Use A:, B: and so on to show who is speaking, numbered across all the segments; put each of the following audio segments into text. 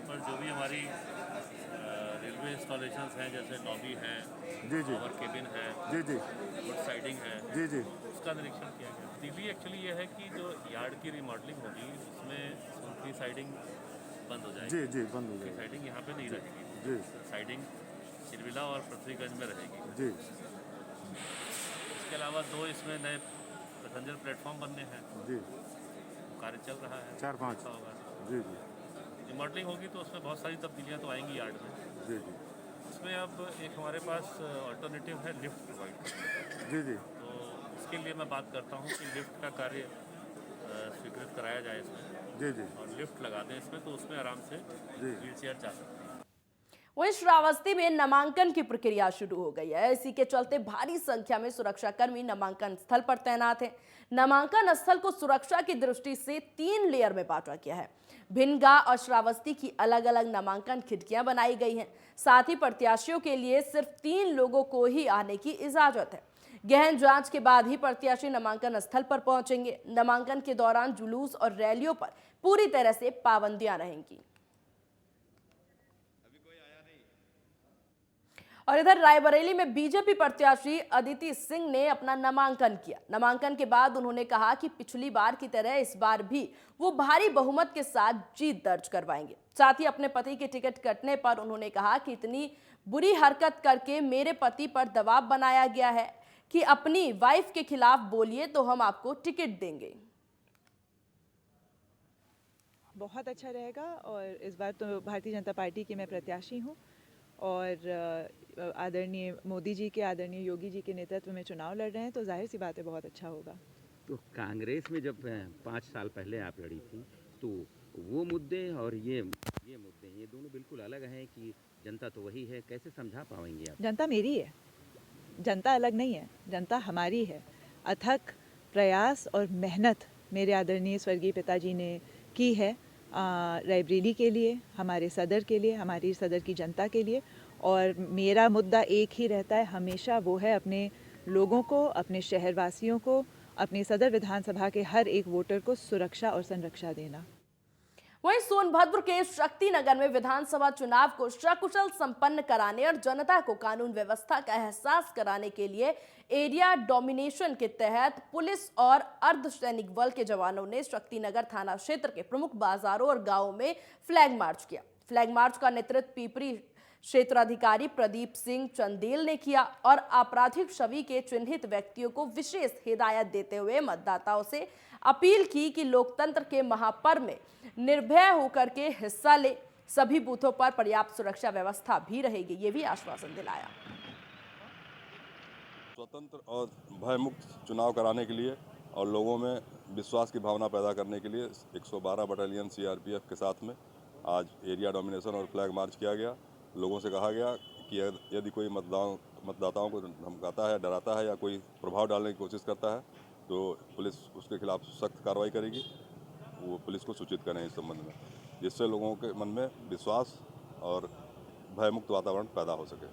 A: पर जो भी हमारी रेलवे इंस्टॉलेशंस हैं, जैसे लॉबी है,
B: जी जी
A: पावर केबिन है,
B: जी जी
A: गुड साइडिंग है,
B: जी जी
A: उसका निरीक्षण किया गया। दिल्ली एक्चुअली ये है कि जो यार्ड की रिमॉडलिंग होगी उसमें सुनती साइडिंग बंद हो
B: जी
A: जाएगी।
B: जी बंद हो
A: सुनती
B: जाएगा।
A: साइडिंग यहाँ पे नहीं
B: जी
A: रहेगी,
B: जी
A: साइडिंग चिरविला और पृथ्वीगंज में रहेगी।
B: जी
A: इसके अलावा 2 इसमें नए पैसेंजर प्लेटफॉर्म बनने हैं,
B: जी
A: कार्य चल रहा है,
B: 4-5।
A: देखा होगा।
B: जी जी
A: रिमॉडलिंग होगी तो उसमें बहुत सारी तब्दीलियाँ तो आएंगी यार्ड में।
B: जी जी
A: इसमें अब एक हमारे पास अल्टरनेटिव है लिफ्ट प्रोवाइड करना।
B: जी जी
A: तो इसके लिए मैं बात करता हूँ कि लिफ्ट का कार्य स्वीकृत कराया जाए इसमें,
B: जी जी
A: और लिफ्ट लगा दें इसमें, तो उसमें आराम से
B: जी
A: व्हील चेयर जा सकती है।
C: वहीं श्रावस्ती में नामांकन की प्रक्रिया शुरू हो गई है। इसी के चलते भारी संख्या में सुरक्षाकर्मी नामांकन स्थल पर तैनात हैं। नामांकन स्थल को सुरक्षा की दृष्टि से 3 लेयर में बांटा गया है। भिनगा और श्रावस्ती की अलग अलग नामांकन खिड़कियां बनाई गई हैं। साथ ही प्रत्याशियों के लिए सिर्फ 3 लोगों को ही आने की इजाजत है। गहन जांच के बाद ही प्रत्याशी नामांकन स्थल पर पहुंचेंगे। नामांकन के दौरान जुलूस और रैलियों पर पूरी तरह से पाबंदियां रहेंगी। और इधर रायबरेली में बीजेपी प्रत्याशी अदिति सिंह ने अपना नामांकन किया। नामांकन के बाद उन्होंने कहा कि पिछली बार की तरह इस बार भी वो भारी बहुमत के साथ जीत दर्ज करवाएंगे। साथ ही अपने पति के टिकट कटने पर उन्होंने कहा कि इतनी बुरी हरकत करके मेरे पति पर दबाव बनाया गया है कि अपनी वाइफ के खिलाफ बोलिए तो हम आपको टिकट देंगे।
D: बहुत अच्छा रहेगा और इस बार तो भारतीय जनता पार्टी की मैं प्रत्याशी हूँ और आदरणीय मोदी जी के, आदरणीय योगी जी के नेतृत्व में चुनाव लड़ रहे हैं, तो जाहिर सी बात है बहुत अच्छा होगा।
E: तो कांग्रेस में जब 5 साल पहले आप लड़ी थी तो वो मुद्दे और ये मुद्दे, ये दोनों बिल्कुल अलग हैं कि जनता तो वही है, कैसे समझा पाएंगे आप?
D: जनता मेरी है, जनता अलग नहीं है, जनता हमारी है। अथक प्रयास और मेहनत मेरे आदरणीय स्वर्गीय पिताजी ने की है रायबरेली के लिए, हमारे सदर के लिए, हमारी सदर की जनता के लिए। और मेरा मुद्दा एक ही रहता है हमेशा, वो है अपने लोगों को, अपने शहरवासियों को, अपनी सदर विधानसभा के हर एक वोटर को सुरक्षा और संरक्षा देना।
C: वहीं सोनभद्र के शक्तिनगर में विधानसभा चुनाव को सकुशल संपन्न कराने और जनता को कानून व्यवस्था का एहसास कराने के लिए एरिया डोमिनेशन के तहत पुलिस और अर्धसैनिक बल के जवानों ने शक्तिनगर थाना क्षेत्र के प्रमुख बाजारों और गांवों में फ्लैग मार्च किया। फ्लैग मार्च का नेतृत्व पीपरी क्षेत्राधिकारी प्रदीप सिंह चंदेल ने किया और आपराधिक छवि के चिन्हित व्यक्तियों को विशेष हिदायत देते हुए मतदाताओं से अपील की कि लोकतंत्र के महापर्व में निर्भय होकर के हिस्सा ले। सभी बूथों पर पर्याप्त सुरक्षा व्यवस्था भी रहेगी, ये भी आश्वासन दिलाया।
F: स्वतंत्र और भयमुक्त चुनाव कराने के लिए और लोगों में विश्वास की भावना पैदा करने के लिए 112 बटालियन सीआरपीएफ के साथ में आज एरिया डोमिनेशन और फ्लैग मार्च किया गया। लोगों से कहा गया कि यदि कोई मतदाताओं को धमकाता है, डराता है या कोई प्रभाव डालने की कोशिश करता है तो पुलिस उसके खिलाफ सख्त कार्रवाई करेगी। वो पुलिस को सूचित करें इस संबंध में, जिससे लोगों के मन में विश्वास और भयमुक्त वातावरण पैदा हो सके।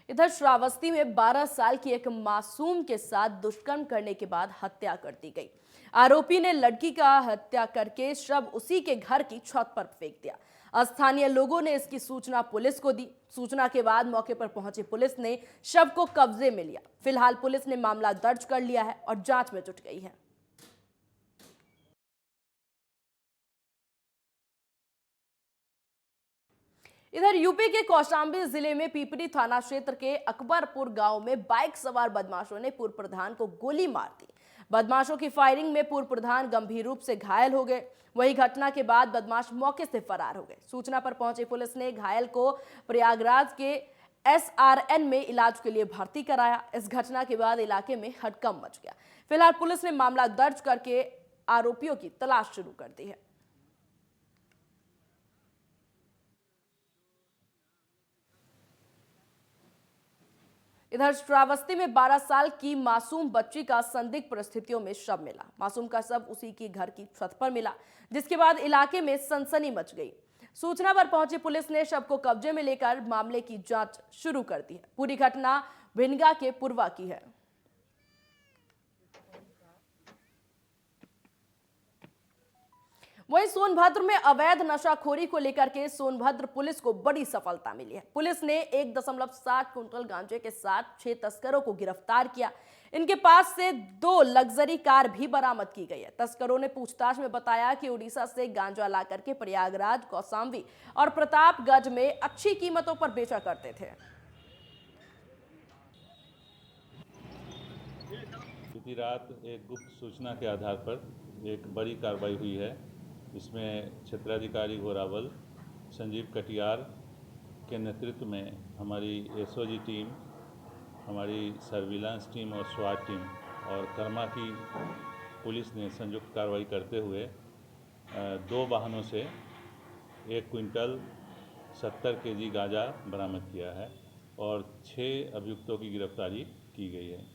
C: इधर श्रावस्ती में 12 साल की एक मासूम के साथ दुष्कर्म करने के बाद हत्या कर दी गई। आरोपी ने लड़की का हत्या करके शव उसी के घर की छत पर फेंक दिया। स्थानीय लोगों ने इसकी सूचना पुलिस को दी। सूचना के बाद मौके पर पहुंची पुलिस ने शव को कब्जे में लिया। फिलहाल पुलिस ने मामला दर्ज कर लिया है और जांच में जुट गई है। इधर यूपी के कौशाम्बी जिले में पीपरी थाना क्षेत्र के अकबरपुर गांव में बाइक सवार बदमाशों ने पूर्व प्रधान को गोली मार दी। बदमाशों की फायरिंग में पूर्व प्रधान गंभीर रूप से घायल हो गए। वही घटना के बाद बदमाश मौके से फरार हो गए। सूचना पर पहुंची पुलिस ने घायल को प्रयागराज के एसआरएन में इलाज के लिए भर्ती कराया। इस घटना के बाद इलाके में हड़कंप मच गया। फिलहाल पुलिस ने मामला दर्ज करके आरोपियों की तलाश शुरू कर दी है। इधर श्रावस्ती में 12 साल की मासूम बच्ची का संदिग्ध परिस्थितियों में शव मिला। मासूम का शव उसी की घर की छत पर मिला, जिसके बाद इलाके में सनसनी मच गई। सूचना पर पहुंची पुलिस ने शव को कब्जे में लेकर मामले की जांच शुरू कर दी है। पूरी घटना भिनगा के पूर्वा की है। वहीं सोनभद्र में अवैध नशाखोरी को लेकर के सोनभद्र पुलिस को बड़ी सफलता मिली है। पुलिस ने 1.7 क्विंटल गांजे के साथ 6 तस्करों को गिरफ्तार किया। इनके पास से 2 लग्जरी कार भी बरामद की गई है। तस्करों ने पूछताछ में बताया कि उड़ीसा से गांजा ला करके प्रयागराज, कौशाम्बी और प्रतापगढ़ में अच्छी कीमतों पर बेचा करते थे।
B: बीती रात एक गुप्त सूचना के आधार पर एक बड़ी कार्रवाई हुई है। इसमें क्षेत्राधिकारी घोरावल संजीव कटियार के नेतृत्व में हमारी एसओजी टीम, हमारी सर्विलांस टीम और स्वाट टीम और कर्मा की पुलिस ने संयुक्त कार्रवाई करते हुए 2 वाहनों से 1 क्विंटल 70 केजी गांजा बरामद किया है और 6 अभियुक्तों की गिरफ्तारी की गई है।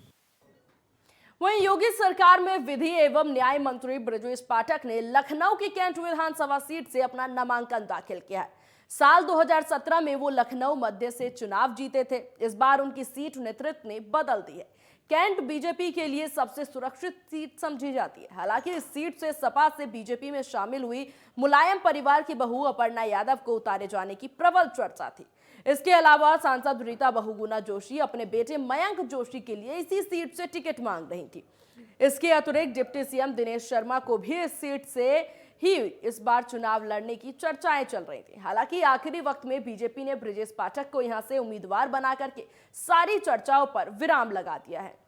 C: वहीं योगी सरकार में विधि एवं न्याय मंत्री ब्रजेश पाठक ने लखनऊ की कैंट विधानसभा सीट से अपना नामांकन दाखिल किया है। साल 2017 में वो लखनऊ मध्य से चुनाव जीते थे। इस बार उनकी सीट नेतृत्व ने बदल दी है। कैंट बीजेपी के लिए सबसे सुरक्षित सीट समझी जाती है। हालांकि इस सीट से सपा से बीजेपी में शामिल हुई मुलायम परिवार की बहू अपर्णा यादव को उतारे जाने की प्रबल चर्चा थी। इसके अलावा सांसद रीता बहुगुणा जोशी अपने बेटे मयंक जोशी के लिए इसी सीट से टिकट मांग रही थी। इसके अतिरिक्त डिप्टी सीएम दिनेश शर्मा को भी इस सीट से ही इस बार चुनाव लड़ने की चर्चाएं चल रही थी। हालांकि आखिरी वक्त में बीजेपी ने ब्रजेश पाठक को यहां से उम्मीदवार बना करके सारी चर्चाओं पर विराम लगा दिया है।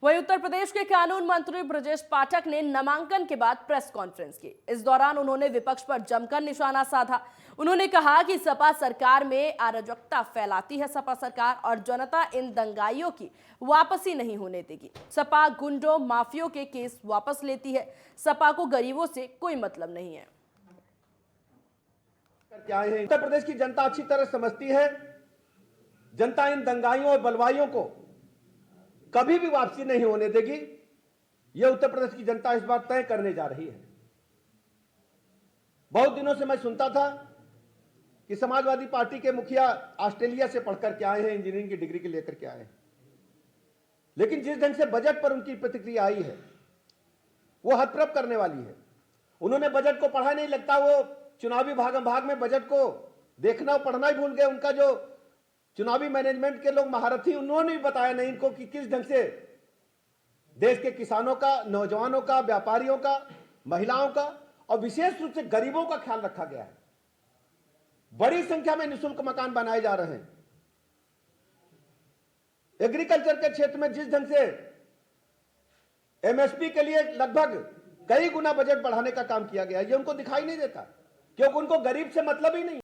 C: वहीं उत्तर प्रदेश के कानून मंत्री ब्रजेश पाठक ने नामांकन के बाद प्रेस कॉन्फ्रेंस की। इस दौरान उन्होंने विपक्ष पर जमकर निशाना साधा। उन्होंने कहा कि सपा सरकार में अराजकता फैलाती है सपा सरकार और जनता इन दंगाइयों की वापसी नहीं होने देगी। सपा गुंडों माफियों के केस वापस लेती है। सपा को गरीबों से कोई मतलब नहीं है।
G: क्या है, उत्तर प्रदेश की जनता अच्छी तरह समझती है। जनता इन दंगाइयों और बलवाइयों को कभी भी वापसी नहीं होने देगी। यह उत्तर प्रदेश की जनता इस बार तय करने जा रही है। बहुत दिनों से मैं सुनता था कि समाजवादी पार्टी के मुखिया ऑस्ट्रेलिया से पढ़कर के आए हैं, इंजीनियरिंग की डिग्री के लेकर के आए हैं, लेकिन जिस ढंग से बजट पर उनकी प्रतिक्रिया आई है वो हतप्रभ करने वाली है। उन्होंने बजट को पढ़ा नहीं, लगता वो चुनावी भाग में बजट को देखना और पढ़ना ही भूल गए। उनका जो चुनावी मैनेजमेंट के लोग महारथी, उन्होंने भी बताया नहीं इनको कि किस ढंग से देश के किसानों का, नौजवानों का, व्यापारियों का, महिलाओं का और विशेष रूप से गरीबों का ख्याल रखा गया है। बड़ी संख्या में निःशुल्क मकान बनाए जा रहे हैं। एग्रीकल्चर के क्षेत्र में जिस ढंग से एमएसपी के लिए लगभग कई गुना बजट बढ़ाने का काम किया गया है, ये उनको दिखाई नहीं देता क्योंकि उनको गरीब से मतलब ही नहीं।